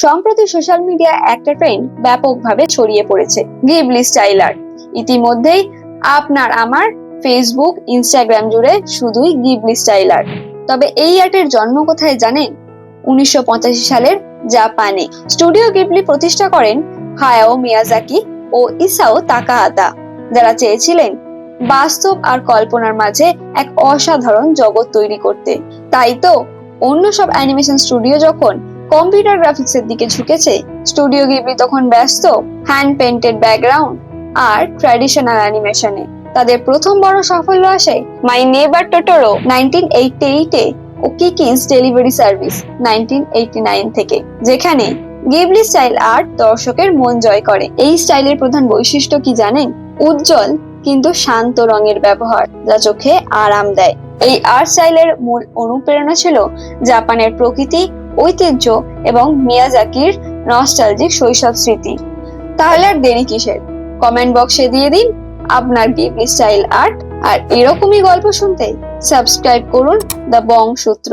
সম্প্রতি সোশ্যাল মিডিয়ায় একটা ট্রেন্ড ব্যাপকভাবে ছড়িয়ে পড়েছে, গিবলি স্টাইল আর্ট। ইতিমধ্যেই আপনার আমার ফেসবুক, ইনস্টাগ্রাম জুড়ে শুধুই গিবলি স্টাইল আর্ট। তবে এই আর্টের জন্ম কোথায় জানেন? 1985 সালের জাপানে। স্টুডিও গিবলি প্রতিষ্ঠা করেন হায়াও মিয়াজাকি ও ইসাও তাকাহাতা, যারা চেয়েছিলেন বাস্তব আর কল্পনার মাঝে এক অসাধারণ জগৎ তৈরি করতে। তাই তো অন্য সব অ্যানিমেশন স্টুডিও যখন কম্পিউটার গ্রাফিক্সের দিকে ঝুঁকেছে, স্টুডিও গিবলি তখন ব্যস্ত হ্যান্ড পেন্টেড ব্যাকগ্রাউন্ড আর ট্র্যাডিশনাল অ্যানিমেশনে। তাদের প্রথম বড় সাফল্য আসে মাই নেইবার টোটোরো 1988 ও কিকি's ডেলিভারি সার্ভিস 1989 থেকে, যেখানে গিবলি স্টাইল আর্ট দর্শকের মন জয় করে। এই স্টাইলের প্রধান বৈশিষ্ট্য কি জানেন? উজ্জ্বল কিন্তু শান্ত রঙের ব্যবহার, যা চোখে আরাম দেয়। এই আর্ট স্টাইলের মূল অনুপ্রেরণা ছিল জাপানের প্রকৃতি, ঐতিহ্য এবং মিয়াজাকির নস্টালজিক শৈশব স্মৃতি। তাহলে আর দেরি কিসের? কমেন্ট বক্সে দিয়ে দিন আপনার গিবলি স্টাইল আর্ট। আর এরকমই গল্প শুনতে সাবস্ক্রাইব করুন দ্য বং সূত্র।